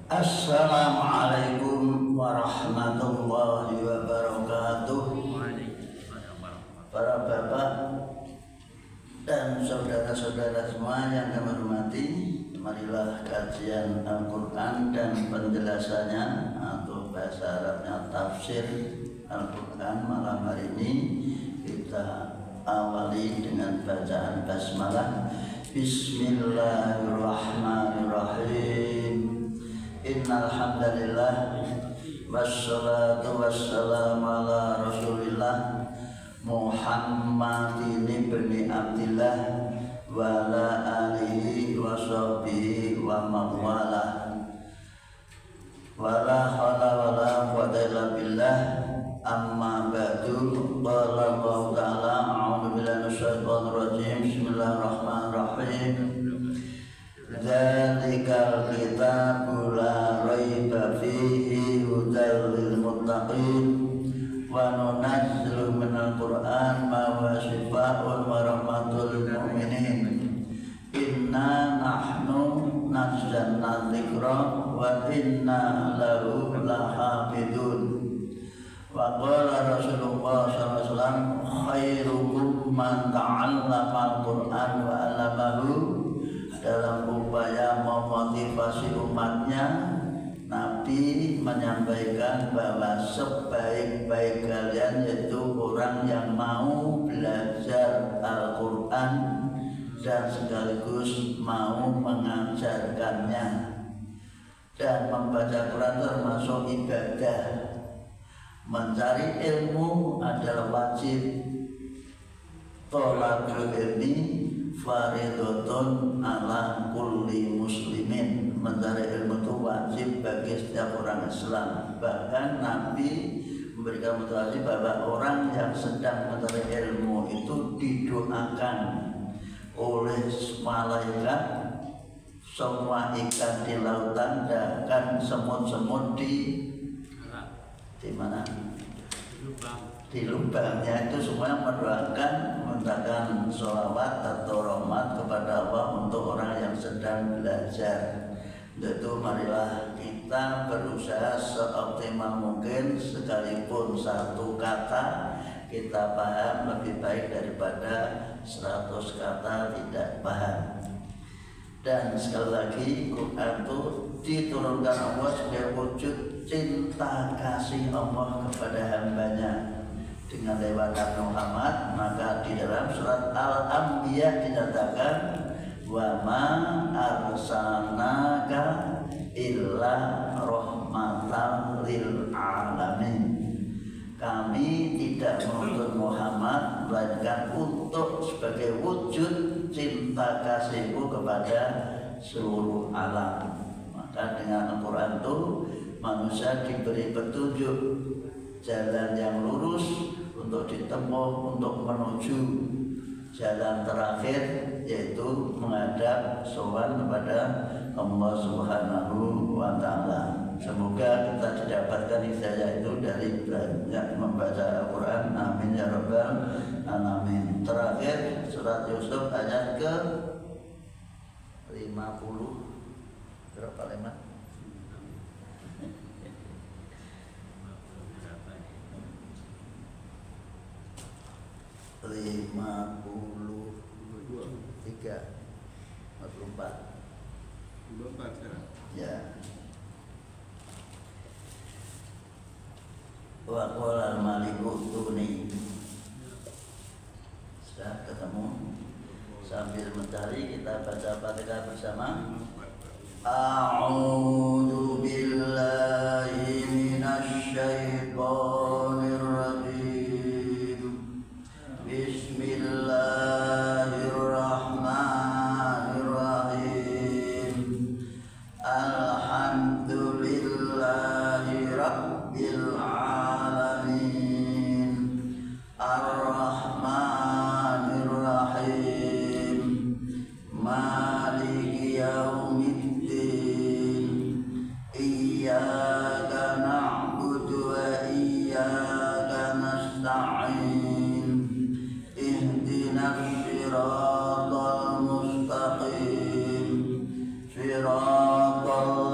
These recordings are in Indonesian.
Assalamualaikum warahmatullahi wabarakatuh. Para bapak dan saudara-saudara semua yang kami hormati, marilah kajian Al-Quran dan penjelasannya atau bahasa Arabnya tafsir Al-Quran malam hari ini kita awali dengan bacaan basmalah. Bismillahirrahmanirrahim. Innal hamdalillah wassalatu wassalamu ala Rasulillah Muhammadin ibni Abdillah wa ala alihi wa sahbihi wa mawalah. Wa la haula wa la quwwata illa billah. Amma ba'du. Qala Allah ta'ala a'udzu billahi minasyaitonir rajim. Bismillahirrahmanirrahim. Dzalikal kitabu la raiba fihi hudal lil muttaqin wa nunazzilu minal qur'an ma huwa shifaa'un wa rahmatul lil mu'minin. Inna nahnu nazzalna dzikra wa inna lahu lahafidun. Wa qala Rasulullah sallallahu alaihi wasallam khairukum man ta'allama al-Qur'an wa 'allamahu. Dalam upaya memotivasi umatnya, Nabi menyampaikan bahwa sebaik-baik kalian yaitu orang yang mau belajar Al-Quran dan sekaligus mau mengajarkannya. Dan membaca Quran termasuk ibadah. Mencari ilmu adalah wajib. Thalabul ilmi faridotun ala kulli muslimin. Mencari ilmu itu wajib bagi setiap orang Islam. Bahkan Nabi memberikan motivasi bahwa orang yang sedang mencari ilmu itu didoakan oleh malaikat, semua ikan di lautan dan semut-semut di mana? Di lubangnya itu semua mendoakan, memintakan sholawat atau rahmat kepada Allah untuk orang yang sedang belajar. Itu marilah kita berusaha seoptimal mungkin, sekalipun satu kata kita paham lebih baik daripada 100 kata tidak paham. Dan sekali lagi Quran itu diturunkan Allah sebagai wujud cinta kasih Allah kepada hambanya dengan lewat Nabi Muhammad. Maka di dalam surat Al-Anbiya dinyatakan wa ma arsalnaka illa rahmatan lil alamin. Kami tidak mengutus Muhammad melainkan untuk sebagai wujud cinta kasihku kepada seluruh alam. Maka dengan Al-Quran itu manusia diberi petunjuk jalan yang lurus untuk ditempuh untuk menuju jalan terakhir, yaitu menghadap sowan kepada Allah Subhanahu wa Ta'ala. Semoga kita didapatkan hidayah itu dari banyak membaca Al-Quran. Amin ya rabbal alamin. Terakhir surat Yusuf ayat ke 50. Berapa lemah? 53, 54 ya. Wa qala al-maliku tuni. Sudah ketemu? Sambil mencari kita baca Fatihah bersama. A'udzu billahi minasy syaithanir rajim. Bismillahirrahmanirrahim. Alhamdulillahi rabbil alamin. Ar-Rahmanir Rahim. Maliki yaumiddin. Iyyaka na'budu wa iyyaka nasta'in. Ihdinas siratal mustaqim. Siratal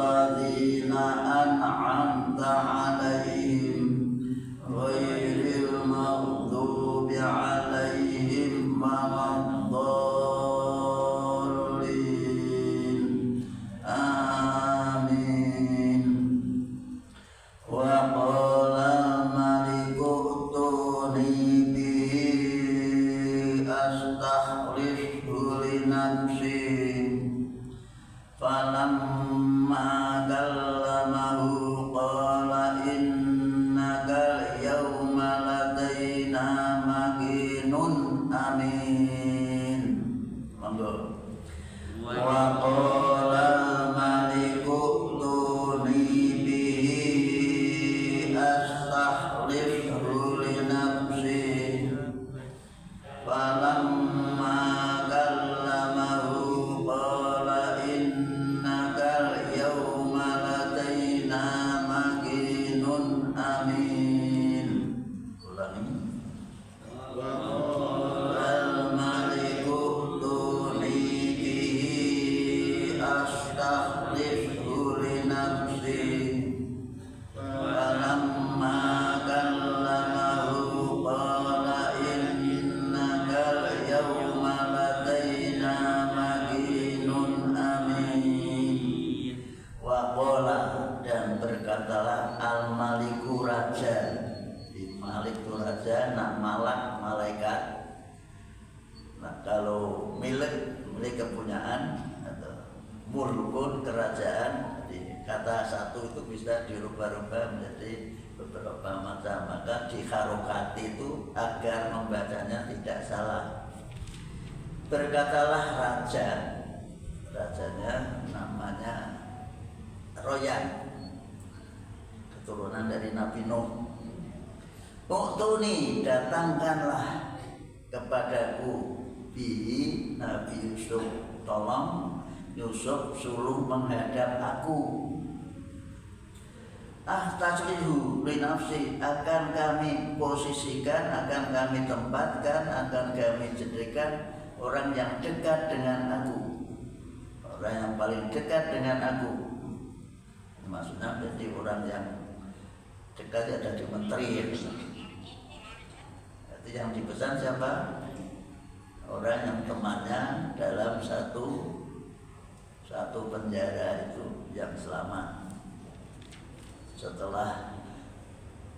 falamma kallamahu qala innaka yawma ladaina makinun amin. Monggo. Wa qala maliku tuni bihi astahlifhu li nafsi falamma kallamahu qala innaka yawma ladaina makinun amin. Ulangi. Berkatalah al-maliku raja, malik itu raja, nak malak malaikat. Nah kalau milik kepunyaan atau mulkun kerajaan, kata satu itu bisa dirubah-rubah menjadi beberapa macam. Maka diharokati itu agar membacanya tidak salah. Berkatalah raja, rajanya namanya Royan, keturunan dari Nabi Nuh. Uktuni, datangkanlah kepadaku bihi Nabi Yusuf, tolong Yusuf suruh menghadap aku. Taslihu li nafsi, akan kami posisikan, akan kami tempatkan, akan kami jadikan orang yang dekat dengan aku, orang yang paling dekat dengan aku. Maksudnya jadi orang yang dekat ada di menteri. Itu yang dipesan siapa? Orang yang temannya dalam satu penjara itu yang selamat. Setelah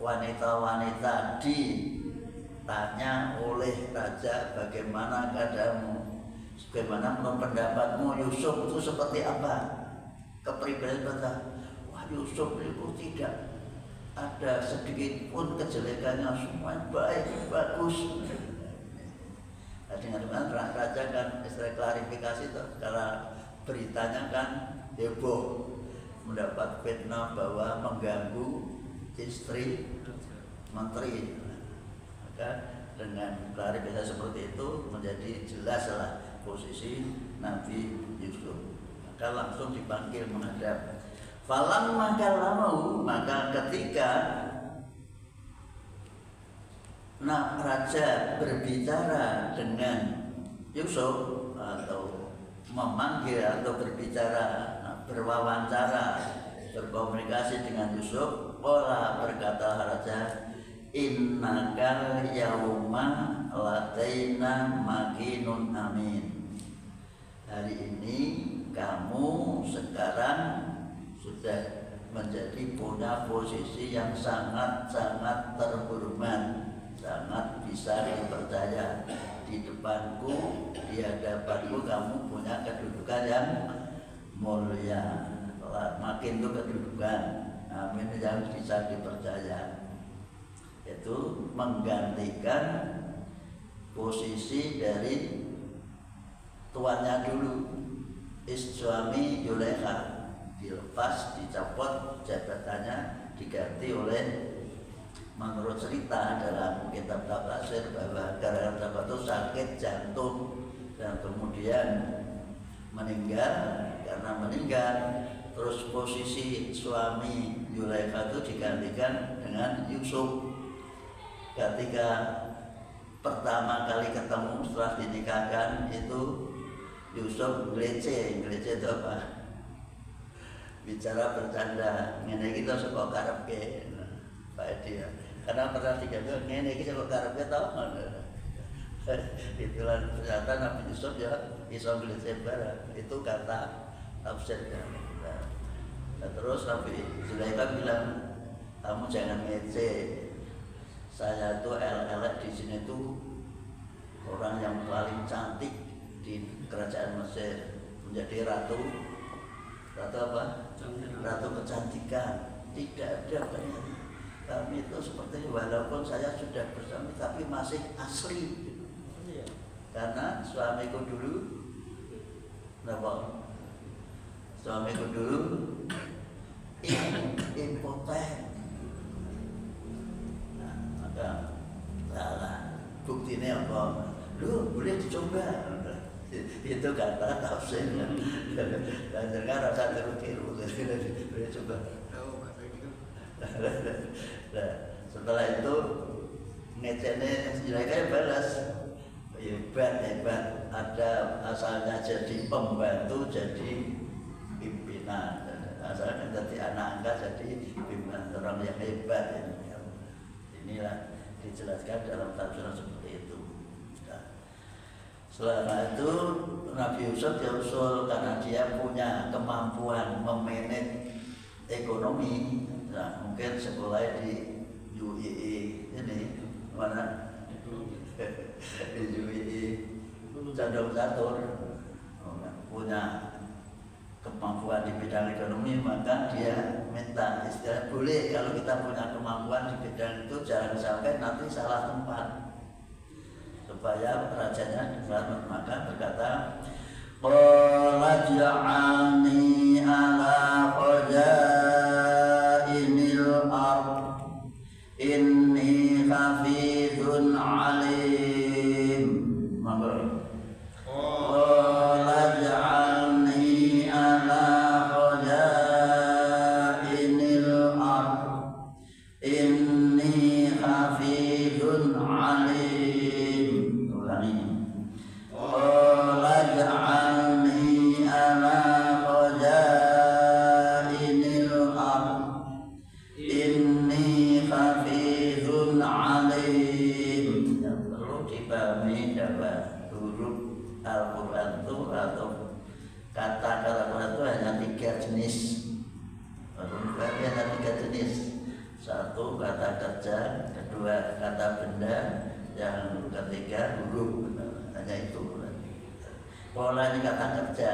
wanita-wanita ditanya oleh raja, bagaimana keadaanmu, bagaimana menurut pendapatmu Yusuf itu seperti apa, kepribadian, wah Yusuf itu tidak ada sedikit pun kejelekannya, semua baik, bagus. Dengan raja kan istilah klarifikasi itu, karena beritanya kan heboh, mendapat fitnah bahwa mengganggu istri menteri. Maka dengan klarifikasi seperti itu menjadi jelaslah posisi Nabi Yusuf. Maka langsung dipanggil menghadap. Falamma kallamahu, maka ketika raja berbicara dengan Yusuf atau memanggil atau berbicara, berwawancara, berkomunikasi dengan Yusuf, qala, berkata raja, innakal yauma ladaina makinun amin. Hari ini kamu sekarang sudah menjadi punya posisi yang sangat-sangat terhormat, sangat bisa dipercaya. Di depanku, di hadapanku kamu punya kedudukan yang mulia. Makin itu kedudukan, amin, yang bisa dipercaya. Itu menggantikan posisi dari tuannya dulu, suami Yulekha. Dilepas, dicopot jabatannya, diganti oleh, menurut cerita dalam kitab tafsir bahwa gara-gara itu sakit jantung dan kemudian meninggal. Karena meninggal, terus posisi suami Yulekha itu digantikan dengan Yusuf. Ketika pertama kali ketemu setelah dinikahkan itu Yusuf gelece itu apa? Bicara bercanda, ngene kita suka karepke, Pak dia. Karena pernah digambar ngene kita suka karepke tau mana? Itulah ternyata Nabi Yusuf ya iso gelece barang. Itu kata tafsirnya. Nah, terus Nabi Zulaikha bilang, kamu jangan ngece. Saya tuh elek di sini tuh orang yang paling cantik di kerajaan Mesir, menjadi ratu apa? Ratu kecantikan. Tidak ada banyak. Kami itu seperti walaupun saya sudah bersuami tapi masih asli. Karena suamiku dulu, kenapa? Suamiku dulu impoten. Nah, maka salah. Buktinya apa? Lu boleh dicoba. Itu kata tafsir. Dan jangan rasa tiru-tiru. Boleh coba. Nah, setelah itu ngecene mereka balas. Hebat. Ada asalnya jadi pembantu, jadi pimpinan. Asalnya jadi anak angkat, jadi pimpinan, orang yang hebat. Inilah dijelaskan dalam tafsir seperti itu. Nah, setelah itu Nabi Yusuf diusul karena dia punya kemampuan memanage ekonomi. Nah, mungkin sekolah di UII ini mana? Di UII Condong Catur punya kemampuan di bidang ekonomi, maka dia minta istilah boleh kalau kita punya kemampuan di bidang itu jangan sampai nanti salah tempat, supaya rajanya selamat. Maka berkata, qala ja'alni ala khazainil ardh inni hafizun alim. Maka qala ja'alni ala khazainil ardh inni hafizun alim. Ulangi. Qala ja'alni ala khazainil ardh inni hafizun alim. Yang perlu dipahami dalam huruf Al-Quran itu atau kata Al-Quran itu hanya 3 jenis. Hanya 3 jenis. Satu kata kerja, kedua kata benda, yang ketiga huruf. Hanya itu. Pola ini kata kerja,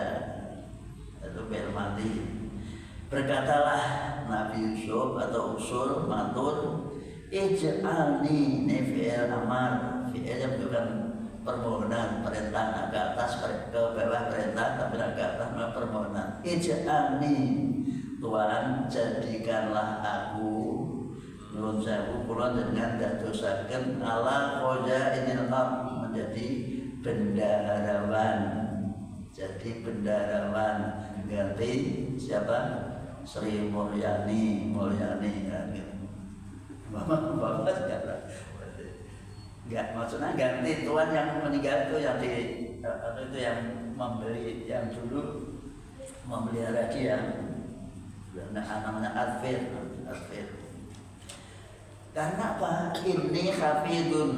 itu fi'il madhi. Berkatalah Nabi Yusuf atau usul matur, ij'alni, ini fi'il amar, fi'il yang bukan permohonan, perintah ke atas, ke bawah perintah, tapi ke atas permohonan. Ij'alni, Tuhan jadikanlah aku, nyuwun sewu kula dengan dadosaken ala khazainil ardh, menjadi bendaharawan. Jadi bendaharawan ganti siapa? Sri Mulyani kan gitu. Bapak enggak, maksudnya ganti tuan yang meninggal itu yang itu yang membeli, yang dulu memelihara dia. Namanya Adfir. Karena apa? Ini hafidun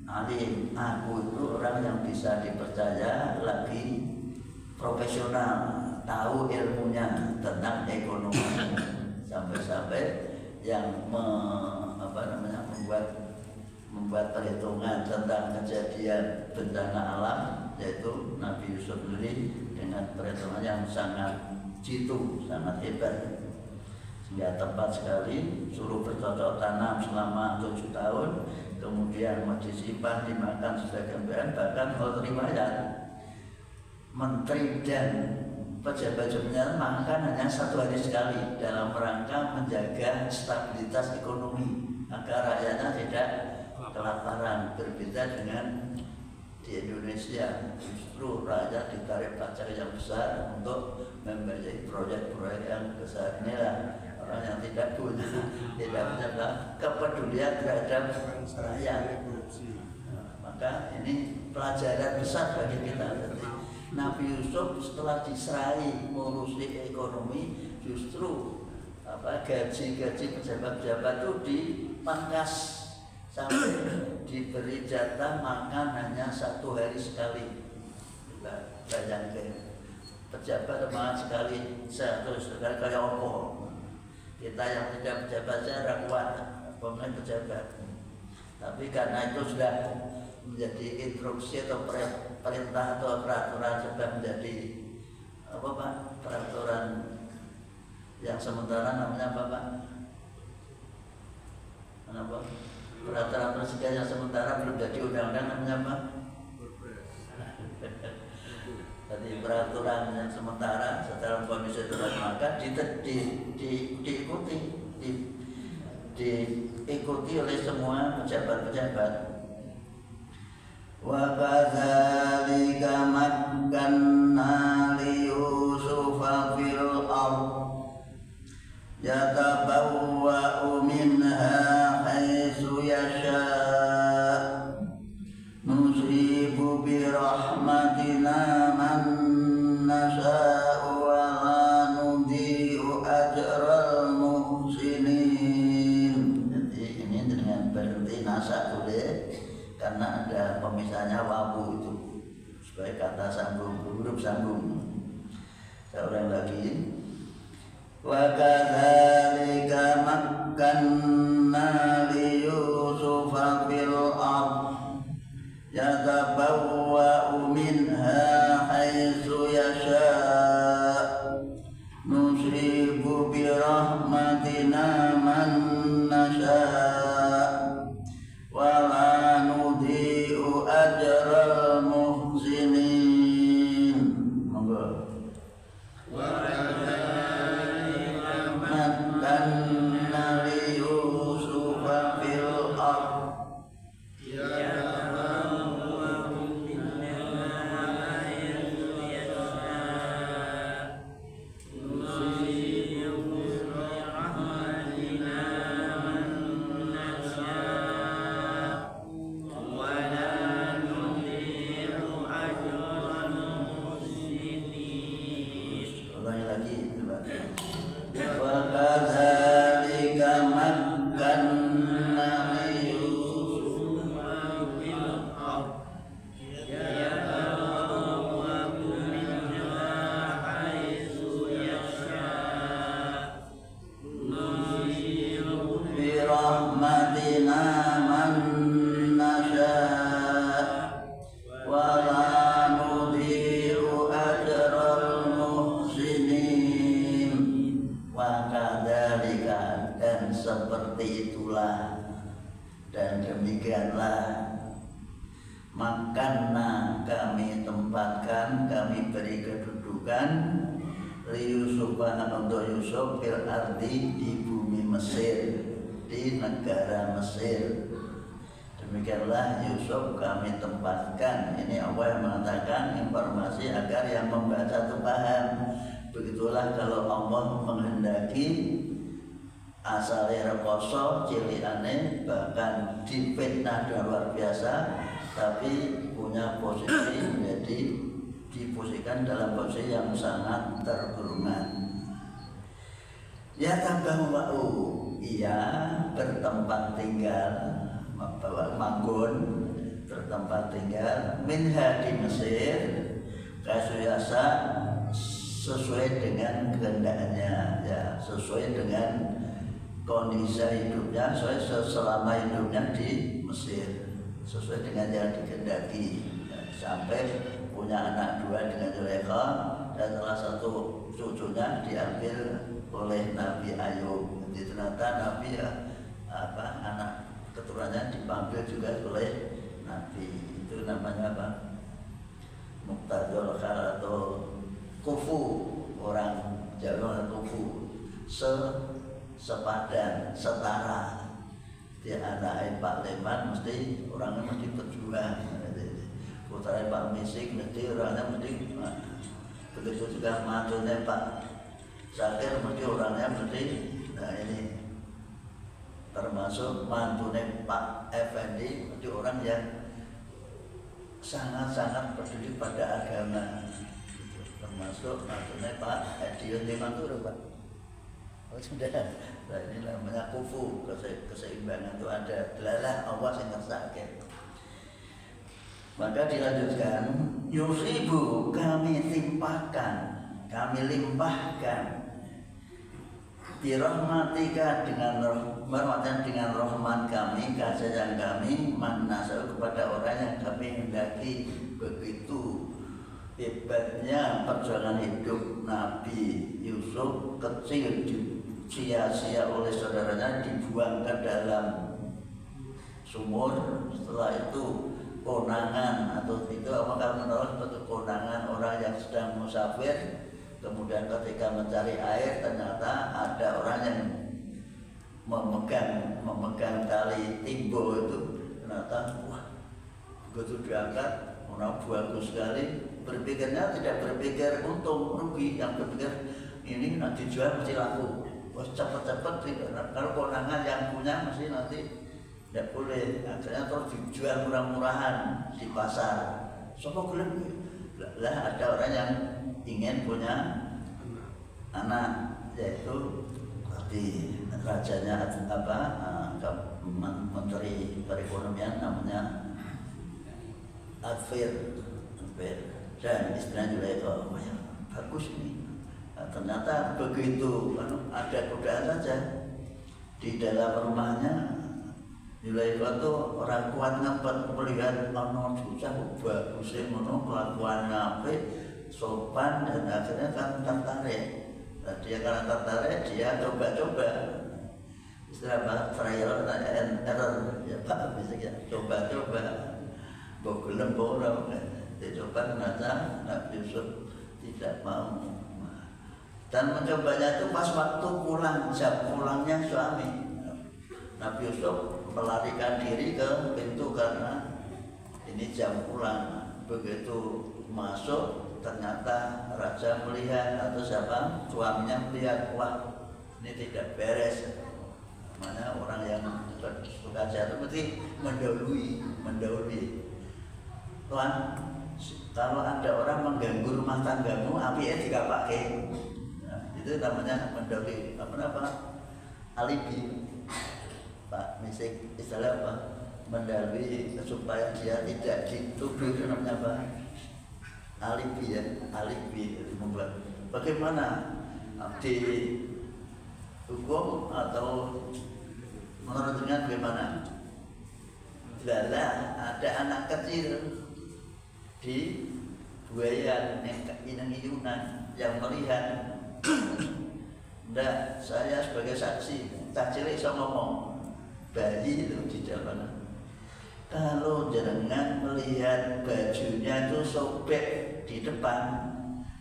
alim. Aku itu orang yang bisa dipercaya, lagi profesional, tahu ilmunya tentang ekonomi, sampai-sampai yang membuat perhitungan tentang kejadian bencana alam, yaitu Nabi Yusuf sendiri dengan perhitungan yang sangat jitu, sangat hebat, sehingga tepat sekali. Suruh bercocok tanam selama 7 tahun, kemudian mau disimpan, dimakan sebagian bahan. Bahkan kalau riwayat menteri dan pejabat-pejabatnya makan hanya 1 hari sekali dalam rangka menjaga stabilitas ekonomi agar rakyatnya tidak kelaparan. Berbeda dengan di Indonesia, justru rakyat ditarik pajak yang besar untuk membiayai proyek-proyek yang besar. Inilah orang yang tidak punya kepedulian terhadap rakyat. Maka ini pelajaran besar bagi kita. Nabi Yusuf setelah diserai mengurusi ekonomi, justru gaji-gaji pejabat-pejabat itu dipangkas sampai diberi jatah makan hanya 1 hari sekali. Bayangkan, pejabat makan sekali 1 hari kayak apa? Kita yang tidak pejabat saya kuat, pemain pejabat. Tapi karena itu sudah menjadi instruksi atau perintah atau peraturan, sudah menjadi peraturan yang sementara namanya apa Pak? Kenapa? Peraturan presiden yang sementara belum jadi undang-undang namanya apa? Jadi peraturan yang sementara setelah kondisi darurat maka diikuti oleh semua pejabat-pejabat. Wa kadzalika makkanna li Yusufa fil ardh yatabawwa'u minha haitsu yasha nusibu bi rahmatina man nasha'u wa la nudhi'u ajral muhsinin. Jadi ini dengan berhenti nasa boleh karena ada pemisahnya wawu itu sebagai kata sambung, huruf sambung. Saya ulang lagi. Wa kadzalika makkanna li Yusufa fil ardh yatabawwa'u minha haitsu yasha nusibu bi rahmatina man nasha' wa la nudhi'u ajral muhsinin. Monggo. Makkanna li Yusufa fil ardh untuk Yusuf fil ardi di bumi Mesir, di negara Mesir. Demikianlah Yusuf kami tempatkan. Ini Allah yang mengatakan informasi agar yang membaca itu paham. Begitulah kalau Allah menghendaki asalnya rekoso, ciliane, bahkan difitnah dengan luar biasa, tapi punya posisi menjadi diposisikan dalam posisi yang sangat terhormat. Ya tabawwa'u, ia bertempat tinggal, membawa manggon, bertempat tinggal minha di Mesir, kasuyasa sesuai dengan kehendaknya, ya sesuai dengan kondisi hidupnya, selama hidupnya di Mesir, sesuai dengan yang dikehendaki, ya, sampai punya anak dua dengan Zulaikha dan salah satu cucunya diambil oleh Nabi Ayub. Jadi ternyata Nabi anak keturunannya dipanggil juga oleh Nabi. Itu namanya apa? Muqtadul khal atau kufu, orang Jawa kufu, sepadan, setara. Dia anak Pak Leman mesti orangnya mesti berjuang. Putra Pak Misik mesti orangnya mesti, begitu juga mantunya Pak Zakir mesti orangnya mesti. Nah ini termasuk mantunya Pak Effendi mesti orang yang sangat-sangat peduli pada agama. Termasuk mantunya Pak Edion di mantu Pak. Oh sudah. Nah ini namanya kufu, keseimbangan itu ada. Delalah Allah yang sakit. Maka dilanjutkan, yusibu kami timpakan, kami limpahkan birahmatika dengan rahmat kami, kasih sayang kami, manasal kepada orang yang kami hendaki. Begitu hebatnya perjuangan hidup Nabi Yusuf kecil sia-sia oleh saudaranya, dibuang ke dalam sumur. Setelah itu konangan atau itu apakah menolak seperti konangan orang yang sedang musafir, kemudian ketika mencari air ternyata ada orang yang memegang tali timbo itu, ternyata wah begitu diangkat orang bagus sekali. Berpikirnya tidak berpikir untung rugi, yang berpikir ini nanti dijual mesti laku, cepat-cepat. Kalau konangan yang punya mesti nanti tidak boleh, akhirnya terus dijual murah-murahan di pasar. Sopo gelem lah, ada orang yang ingin punya anak, yaitu di rajanya menteri perekonomian namanya Adfir, dan istrinya juga itu, oh ya bagus ini. Nah, ternyata begitu ada godaan saja di dalam rumahnya, Zulaikha itu orang kuat ngempet melihat ono susah bagus ngono, kelakuannya apik, sopan, dan akhirnya kan tertarik. Nah, dia karena tertarik, dia coba-coba, istilah apa, trial and error, ya Pak, bisa ya, coba-coba, bogelem bolong. Dicoba, ternyata Nabi Yusuf tidak mau, dan mencobanya itu pas waktu pulang, jam pulangnya suami. Nabi Yusuf melarikan diri ke pintu karena ini jam pulang. Begitu masuk, ternyata raja melihat, atau siapa, suaminya melihat, wah ini tidak beres. Namanya orang yang suka jatuh mesti mendahului. Tuan, kalau ada orang mengganggu rumah tanggamu, apinya dikapake. Nah, itu namanya mendahului. Apa? Alibi. Pak Misik, istilah apa? Mendahului supaya dia tidak dituduh, itu namanya apa? Alibi ya, alibi itu membuat. Bagaimana di hukum atau menurut dengan bagaimana? Lala ada anak kecil di buayan yang iyunan yang melihat. Ndak, saya sebagai saksi, tak cilik iso ngomong, bayi itu di dalam. Kalau jenengan melihat bajunya itu sobek di depan,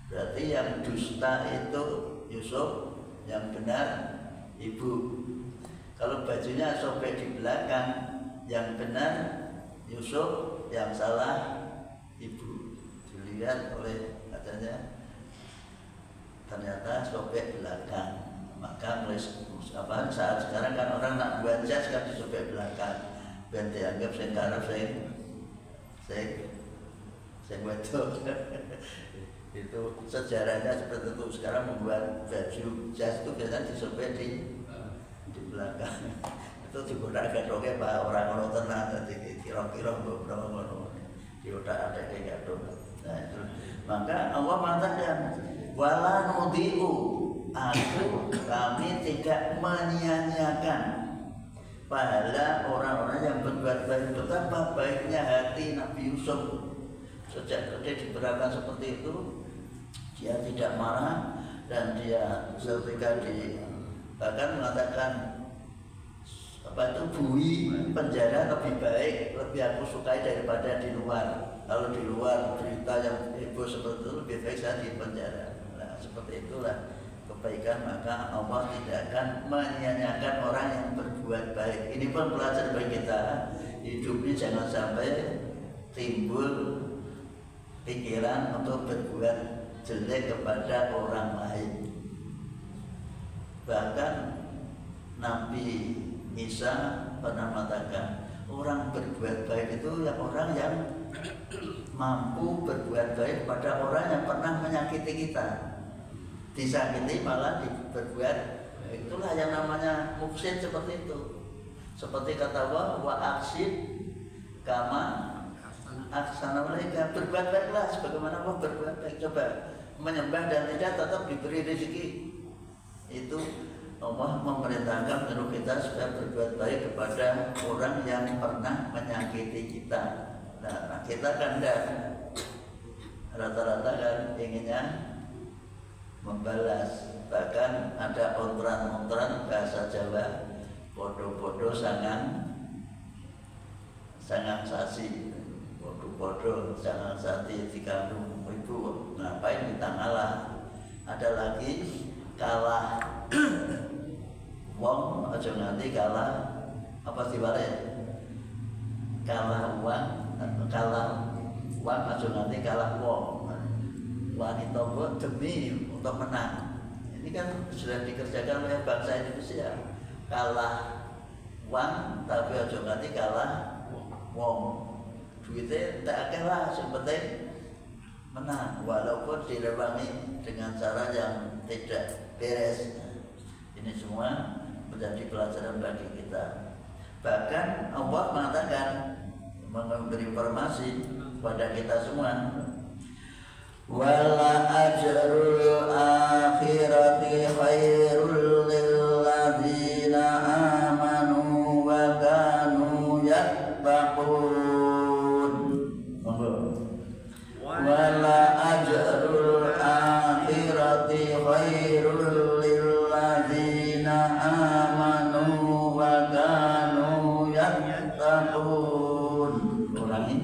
berarti yang dusta itu Yusuf, yang benar ibu. Kalau bajunya sobek di belakang, yang benar Yusuf, yang salah ibu. Dilihat oleh katanya, ternyata sobek belakang. Maka mulai saat sekarang kan orang nak buat jas kan di sobek belakang, biar dianggap saya karep saya betul. Itu sejarahnya seperti itu. Sekarang membuat baju jas itu biasanya disobek di belakang. Itu digunakan roke pak orang orang tenang, nanti kira-kira beberapa orang di otak ada kayak gitu. Nah itu maka Allah mengatakan wala nudiu, kami tidak menyia-nyiakan pahala orang-orang yang berbuat baik. Betapa baiknya hati Nabi Yusuf. Sejak kecil diperlakukan seperti itu, dia tidak marah, dan dia ketika bahkan mengatakan apa itu, bui penjara lebih baik, lebih aku sukai daripada di luar. Kalau di luar berita yang heboh seperti itu, lebih baik saya di penjara. Nah seperti itulah kebaikan, maka Allah tidak akan menyia-nyiakan orang yang berbuat baik. Ini pun pelajaran bagi kita, hidup ini jangan sampai timbul pikiran untuk berbuat jelek kepada orang lain. Bahkan Nabi Isa pernah mengatakan orang berbuat baik itu yang orang yang mampu berbuat baik pada orang yang pernah menyakiti kita. Disakiti malah berbuat, itulah yang namanya muhsin. Seperti itu, seperti kata Allah, wa aksid kama aksana mereka, berbuat baiklah sebagaimana Allah berbuat baik. Coba menyembah dan tidak tetap diberi rezeki. Itu Allah memerintahkan menyuruh kita supaya berbuat baik kepada orang yang pernah menyakiti kita. Nah kita kan tidak. rata-rata kan inginnya membalas. Bahkan ada ontran-ontran bahasa Jawa, podo-podo sangang sasi, podo-podo sangang sati dikandung ibu, ngapain kita ngalah. Ada lagi kalah wong aja nganti kalah apa dibalik, kalah uang aja nganti kalah wong. Wanita buat demi untuk menang. Ini kan sudah dikerjakan oleh bangsa Indonesia. Kalah uang tapi aja nganti kalah wong. Duitnya tak kalah, yang penting menang walaupun direwangi dengan cara yang tidak beres. Ini semua menjadi pelajaran bagi kita. Bahkan Allah mengatakan, memberi informasi kepada kita semua, wala ajrul akhirati khairul lilladzina amanu wa kanu yattaqun. Wala ajrul akhirati khairul lilladzina amanu wa kanu yattaqun. Ulangi.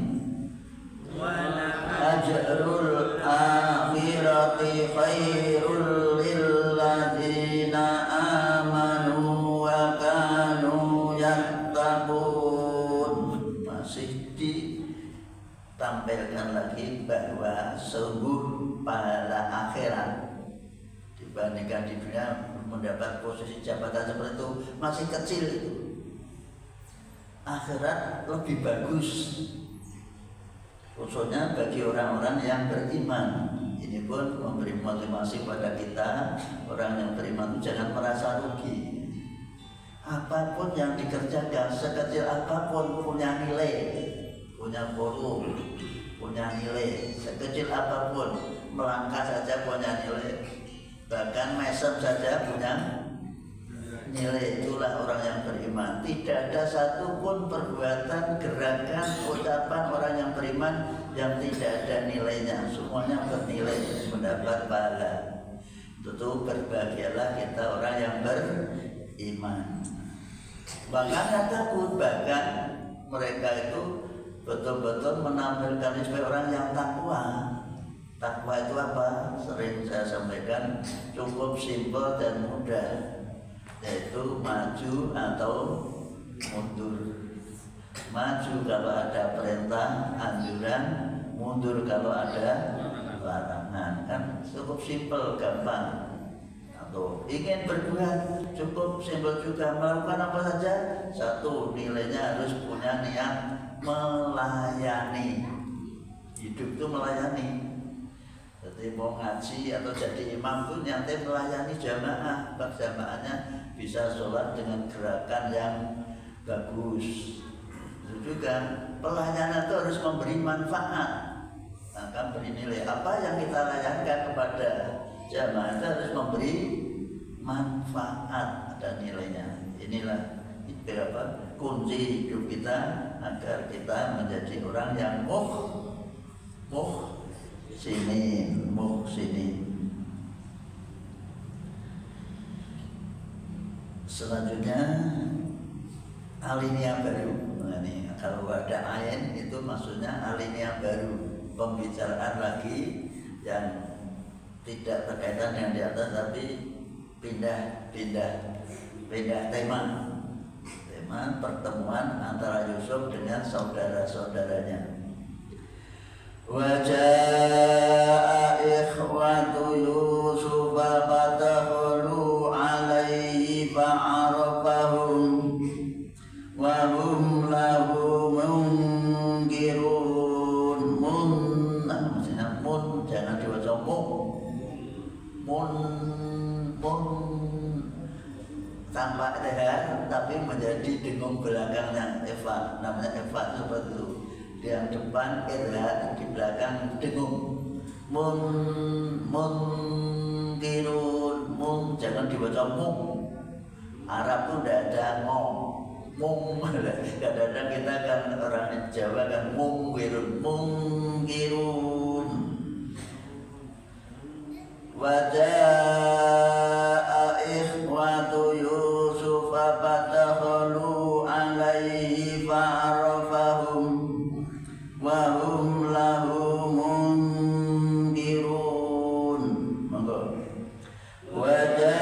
Ajrul akhirati khairul lilladzina amanu wa kanu yattaqun. Masih ditampilkan lagi bahwa sungguh pahala akhirat dibandingkan di dunia mendapat posisi jabatan seperti itu masih kecil itu. Akhirat lebih bagus, khususnya bagi orang-orang yang beriman. Ini pun memberi motivasi pada kita, orang yang beriman itu jangan merasa rugi. Apapun yang dikerjakan, sekecil apapun punya nilai, punya forum, punya nilai. Sekecil apapun, melangkah saja punya nilai, bahkan mesem saja punya nilai. Itulah orang yang beriman. Tidak ada satupun perbuatan, gerakan, ucapan orang yang beriman yang tidak ada nilainya. Semuanya bernilai, mendapat pahala. Tentu berbahagialah kita orang yang beriman. Bahkan takut, bahkan mereka itu betul-betul menampilkan sebagai orang yang takwa. Takwa itu apa? Sering saya sampaikan, cukup simpel dan mudah, yaitu maju atau mundur. Maju kalau ada perintah, anjuran, mundur kalau ada larangan. Kan cukup simpel, gampang. Atau ingin berbuat, cukup simpel juga. Melakukan apa saja? Satu, nilainya harus punya niat melayani. Hidup itu melayani. Jadi mau ngaji atau jadi imam itu niatnya melayani jamaah. Jamaahnya bisa sholat dengan gerakan yang bagus. Itu juga pelayanan itu harus memberi manfaat, akan beri nilai. Apa yang kita layankan kepada jamaah itu harus memberi manfaat, ada nilainya. Inilah beberapa kunci hidup kita agar kita menjadi orang yang muhsinin. Selanjutnya alinea baru. Nah, ini kalau ada ain itu maksudnya alinea baru, pembicaraan lagi yang tidak berkaitan dengan di atas, tapi pindah tema pertemuan antara Yusuf dengan saudara-saudaranya. Wajah ikhwatu Yusuf fadakhalu alaihi fa'arafahum wa hum lahu munkirun. Maksudnya jangan dibaca tanpa idgham, tapi menjadi dengung belakangnya Eva, namanya Eva itu seperti itu. Di yang depan idgham, di belakang dengung. Munkirun, jangan dibaca mung. Arab itu tidak ada mung. Kadang-kadang kita kan orang Jawa kan munkirun. Waja'a ikhwatu Yusuf fatadakhalu alaihi fa'arafahum wa hum lahu munkirun. Monggo. Waja'a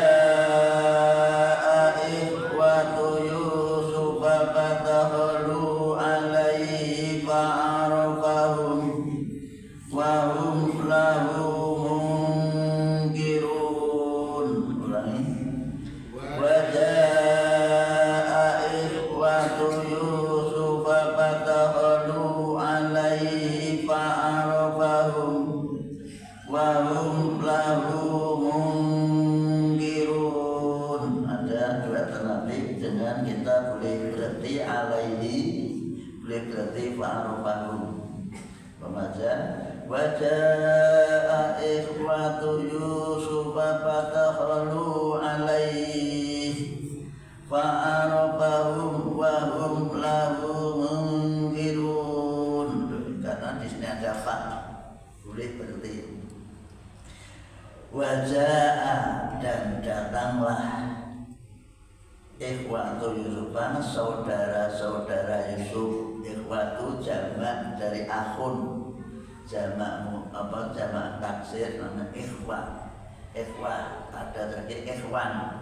ikhwatu Yusuf fatadakhalu alaihi fa'arafahum wa hum lahu waja'a ikhwatu Yusuf fatadakhalu alaihi fa'arafahum wa hum lahu munkirun. Karena di sini ada fa, boleh berarti waja'a dan datanglah ikhwatu Yusuf, saudara-saudara Yusuf. Ikhwatu jamak dari akhun, jamak taksir namanya ikhwah. Ikhwah ada terakhir ikhwan.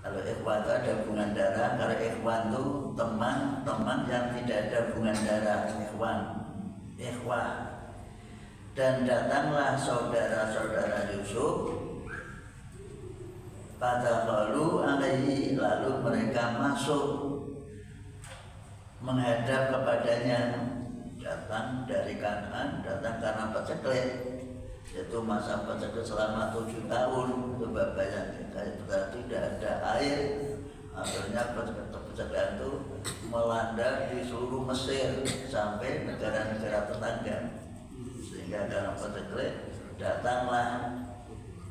Kalau ikhwah itu ada hubungan darah, kalau ikhwan itu teman-teman yang tidak ada hubungan darah, ikhwan, ikhwah. Dan datanglah saudara-saudara Yusuf fatadakhalu alaihi, lalu mereka masuk menghadap kepadanya. Datang dari Kanaan, datang karena paceklik, yaitu masa paceklik selama 7 tahun. Coba bayangkan, berarti tidak ada air, akhirnya paceklik itu melanda di seluruh Mesir sampai negara-negara tetangga. Sehingga karena paceklik datanglah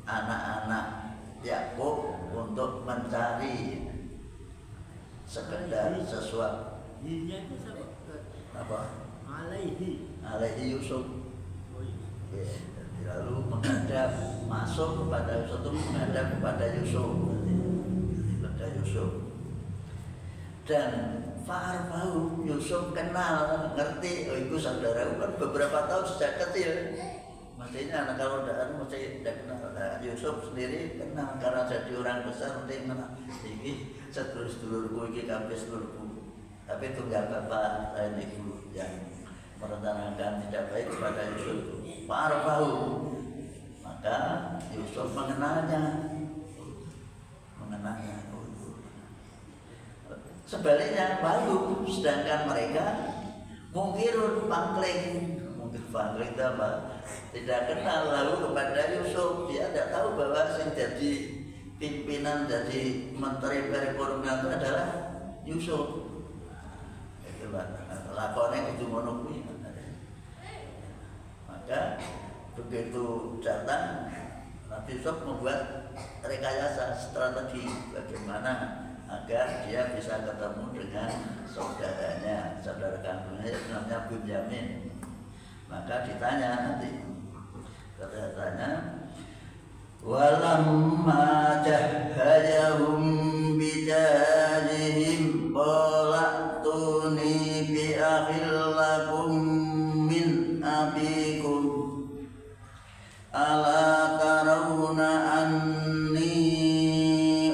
anak-anak Yakub untuk mencari sekedar sesuatu. Apa? Alaihi Yusuf. Lalu menghadap, masuk kepada Yusuf, itu menghadap kepada Yusuf, kepada Yusuf. Dan fa'arfahu, Yusuf kenal, ngerti, oh itu saudara, kan beberapa tahun sejak kecil. Mestinya anak kalau mesti tidak kenal. Nah, Yusuf sendiri kenal karena jadi orang besar, mesti kenal. Ini sedulur-sedulurku, ini kabeh sedulurku. Tapi tunggal bapak lain ibu yang merencanakan tidak baik kepada Yusuf, fa'arfahu. Maka Yusuf mengenalnya. Sebaliknya baru, sedangkan mereka mungkirun, pangkling. Mungkin pangkling itu apa? Tidak kenal. Lalu kepada Yusuf, dia tidak tahu bahwa yang jadi pimpinan, jadi menteri perekonomian itu adalah Yusuf. Lakonnya itu monopoli. Maka begitu datang, Nabi Yusuf membuat rekayasa strategi bagaimana agar dia bisa ketemu dengan saudaranya, saudara kandungnya namanya Bunyamin. Maka ditanya nanti, katanya, walamma jahhayahum bijahihim qala'tuni bi akhillakum min abikum ala tarawna anni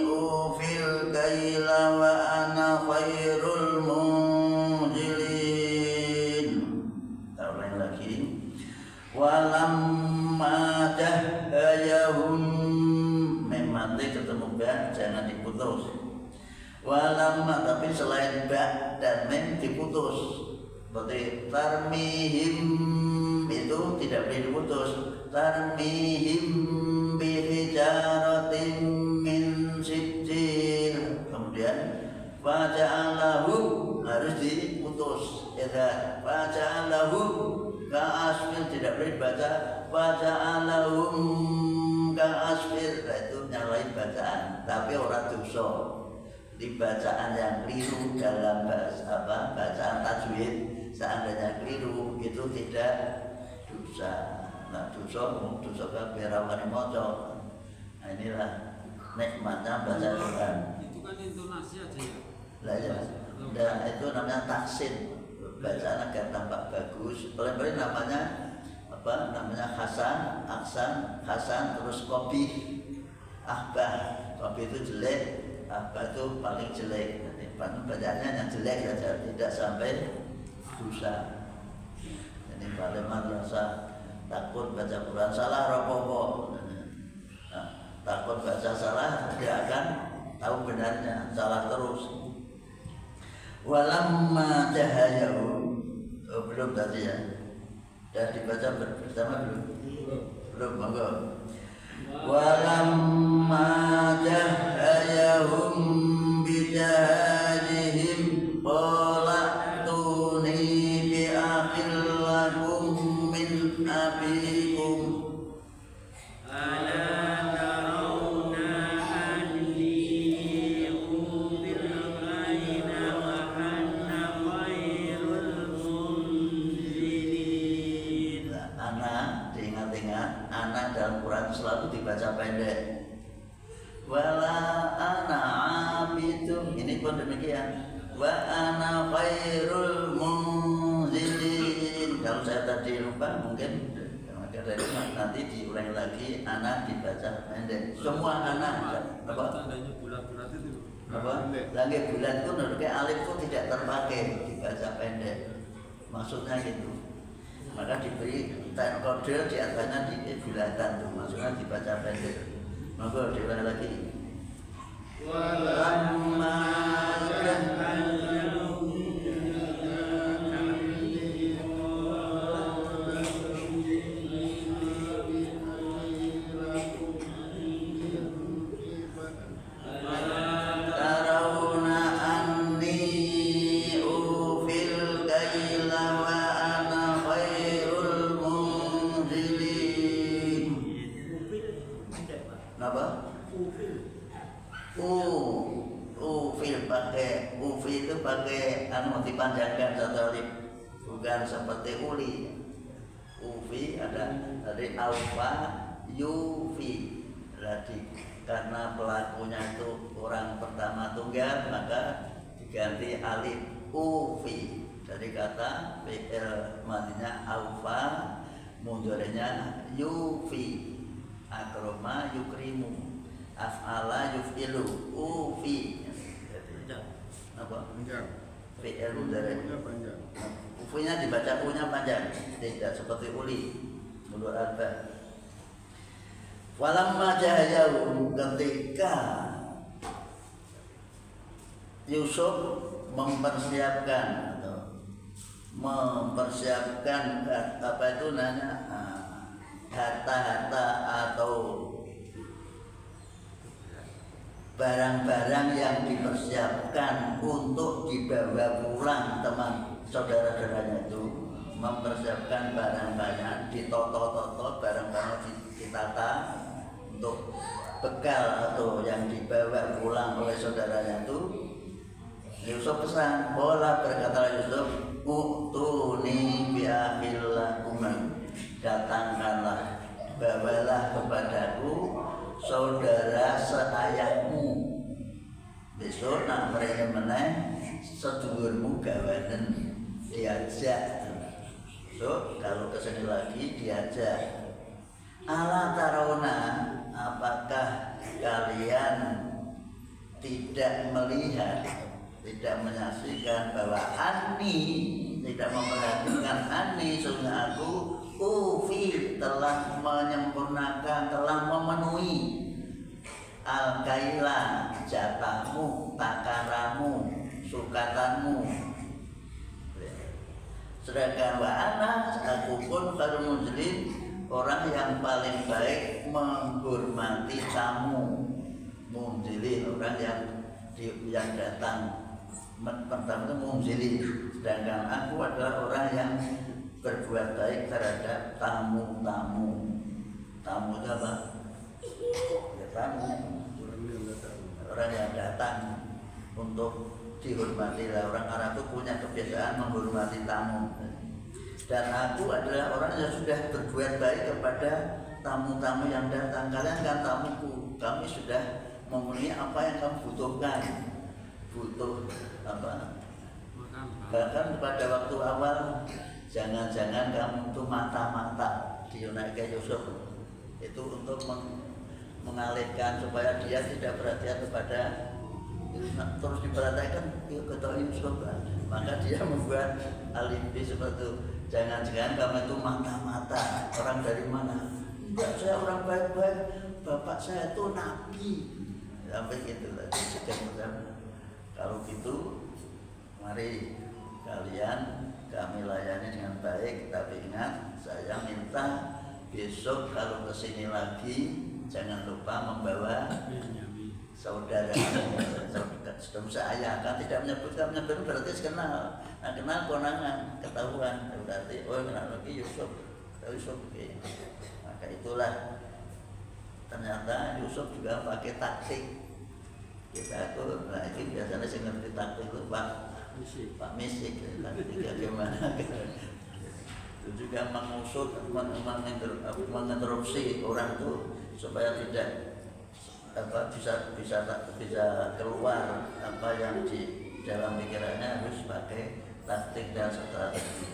ufil kaila wa ana khairul munzilin. Taruh lagi, walamma jahhayahum, memang ketemu ba jangan diputus. Walamma, tapi selain ba dan mem diputus. Berarti tarmihim itu tidak boleh diputus. Tarmihim bihijaratin min sijil. Kemudian faja'alahu harus diputus. Ya, faja'alahu ka'asfir tidak boleh dibaca faja'alahum ka'asfir. Nah, itu nyalain bacaan, tapi orang dosa. Di bacaan yang keliru dalam bacaan tajwid, seandainya keliru itu tidak dosa. Nah dosa kabeh rawani maca. Nah inilah nikmatnya baca Quran. Itu kan intonasi aja ya. Lah ya. Dan itu namanya taksin. Bacaan agar tampak bagus. Paling-paling namanya apa? Namanya hasan, aksan, hasan, terus kopi, ahbah. Kopi itu jelek, ahbah itu paling jelek. Jadi bacaannya yang jelek saja, tidak sampai dosa. Jadi paling merasa takut baca Quran salah rapopo. Nah, takut baca salah tidak akan tahu benarnya, salah terus. Walamma jahayahu, belum tadi ya. Sudah dibaca bersama belum? Belum, monggo. Walamma jahayahum bijahadihim qala tuni bi akhillakum min abikum selalu dibaca pendek. Wala ana abidum, ini pun demikian. Wa ana khairul munzilin. Kalau saya tadi lupa mungkin nanti diulangi lagi. Anak dibaca pendek. Semua anak apa? Tandanya bulat-bulat itu. Apa? Lagi bulat itu menurutnya alif itu tidak terpakai, dibaca pendek. Maksudnya gitu. Maka diberi time kode di atasnya di bulatan tuh, maksudnya dibaca pendek. Maka diulang lagi. Walamma pakai anu dipanjangkan satu alif, bukan seperti uli. Ufi ada dari alfa yufi. Jadi karena pelakunya itu orang pertama tunggal, maka diganti alif ufi. Jadi kata fi'il madinya alfa, mudhari'nya yufi. Akroma yukrimu, af'ala yuf'ilu, ufi. Apa? Panjang. Fi'il mudhari'. Panjang. U-nya dibaca U-nya panjang, tidak seperti uli. Menurut Alba. Walamma jahayahu, ketika Yusuf mempersiapkan apa itu nanya harta-harta atau barang-barang yang dipersiapkan untuk dibawa pulang teman saudara-saudaranya itu, mempersiapkan barang-barang, ditoto-toto barang-barang ditata untuk bekal atau yang dibawa pulang oleh saudaranya itu. Yusuf pesan, bola berkata Yusuf, utuni bi'akhillakum, datangkanlah, bawalah kepadaku saudara seayahmu. Besok nak mereka menang sedulurmu gawanen, diajak. So kalau kesini lagi diajak. Ala tarawna, apakah kalian tidak melihat, tidak menyaksikan bahwa Ani, tidak memperhatikan Ani, sesungguhnya aku Ufi telah menyempurnakan, telah memenuhi al-kaila, jatahmu, takaramu, sukatanmu. Sedangkan wa ana, aku pun khairul munzilin, orang yang paling baik menghormati tamu. Munzilin, orang yang datang pertama itu munzilin. Sedangkan aku adalah orang yang berbuat baik terhadap tamu-tamu. Tamu itu apa? Ya, tamu. Orang yang datang untuk dihormati. Orang Arab itu punya kebiasaan menghormati tamu. Dan aku adalah orang yang sudah berbuat baik kepada tamu-tamu yang datang. Kalian kan tamuku, kami sudah memenuhi apa yang kamu butuhkan. Butuh apa? Bahkan pada waktu awal, jangan-jangan kamu itu mata-mata dinaikkan Yusuf itu untuk mengalihkan supaya dia tidak perhatian kepada terus diperhatikan ketua Yusuf. Maka dia membuat alibi seperti itu. Jangan-jangan kamu itu mata-mata, orang dari mana? Enggak, saya orang baik-baik, bapak saya itu nabi. Sampai gitu tadi sejam. Kalau gitu, mari kalian kami layani dengan baik. Tapi ingat, saya minta besok kalau kesini lagi jangan lupa membawa saudara saya, kan tidak menyebut berarti kenal. Nah, kenal konangan, ketahuan berarti oh kenal lagi Yusuf. Maka itulah ternyata Yusuf juga pakai taktik. Kita tuh, nah ini biasanya saya ngerti taktik itu Pak Misik, taktiknya gimana? Itu juga mengusut, menginterupsi orang tuh supaya tidak bisa keluar apa yang di dalam pikirannya, harus pakai taktik dan strategi.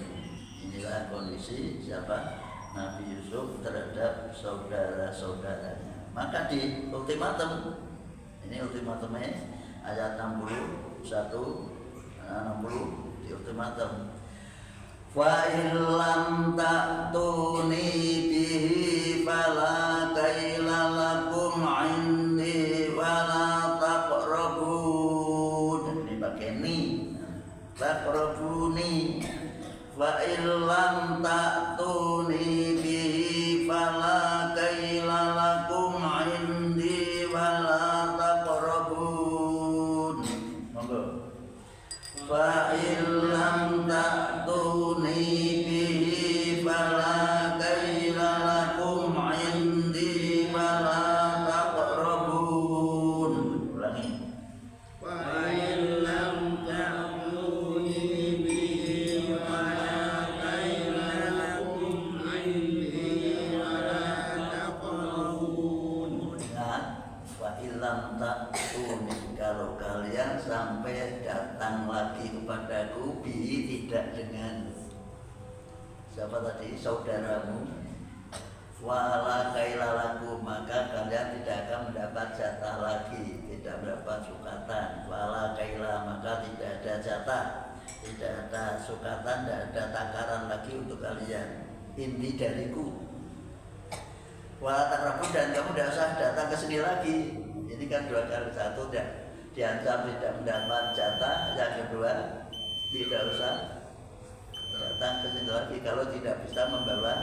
Inilah kondisi siapa Nabi Yusuf terhadap saudara-saudaranya. Maka di ultimatum, ini ultimatumnya ayat 61 60 di ultimatum. Fa illam ta'tuni bihi fala kaila lakum indi wala taqrabun. Ini pakai ni. Taqrabuni. Fa illam ta'tuni bihi fala kaila lakum indi wala taqrabun. Monggo. Fa illam ta'tuni bihi fala kaila lakum indi wala taqrabun. Ulangi. Fa illam ta'tuni bihi fala kaila lakum indi wala taqrabun. Ingat, fa illam ta'tuni, kalau kalian sampai datang lagi kepadaku bihi, tidak dengan siapa tadi, saudaramu, wala kailalaku, maka kalian tidak akan mendapat jatah lagi, tidak mendapat sukatan. Wala kaila, maka tidak ada jatah, tidak ada sukatan, tidak ada takaran lagi untuk kalian. Inti dariku. Wala taqrabun, dan kamu tidak usah datang ke sini lagi. Ini kan dua kali, satu diancam tidak mendapat jatah, yang kedua tidak usah datang ke sini lagi kalau tidak bisa membawa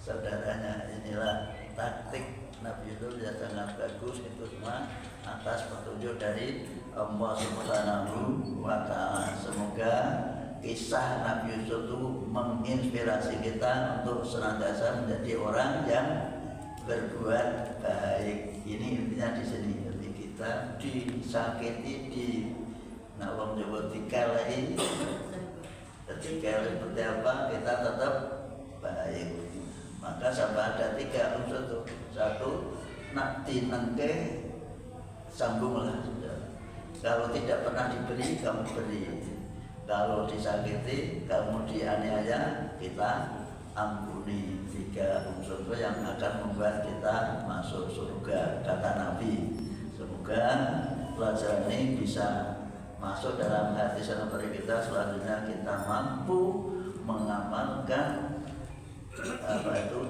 saudaranya. Inilah taktik Nabi Yusuf yang sangat bagus. Itu semua atas petunjuk dari Allah Subhanahu wa Ta'ala. Semoga kisah Nabi Yusuf itu menginspirasi kita untuk senantiasa menjadi orang yang berbuat baik. Ini intinya di sini. Jadi kita disakiti, di nawang Jawa dikalai, ketika seperti apa kita tetap baik. Maka sampai ada 3 unsur tuh. 1, nak dinengke, sambunglah sudah. Kalau tidak pernah diberi, kamu beri. Kalau disakiti, kamu dianiaya, kita ampuni. 3 unsur itu yang akan membuat kita masuk surga, kata Nabi. Semoga pelajaran ini bisa masuk dalam hati sanubari kita. Selanjutnya kita mampu mengamalkan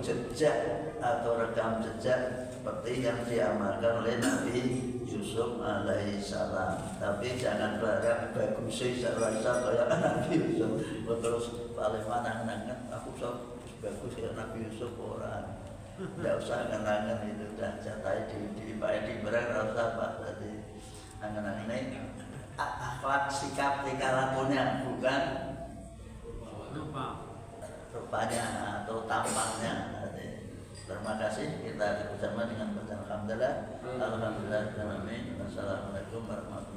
jejak atau rekam jejak seperti yang diamalkan oleh Nabi Yusuf alaihissalam. Tapi jangan berharap bagus sih kayak Nabi Yusuf. Terus paling mana nangan aku sok bagus ya Nabi Yusuf orang. Tidak usah angan-angan itu, dan jatah di berang rasa Pak tadi. Angan-angan ini akhlak, sikap, tingkah lakunya, bukan rupanya atau tampangnya. Terima kasih, kita bersama dengan baca alhamdulillah. Alhamdulillah. Assalamualaikum warahmatullahi wabarakatuh.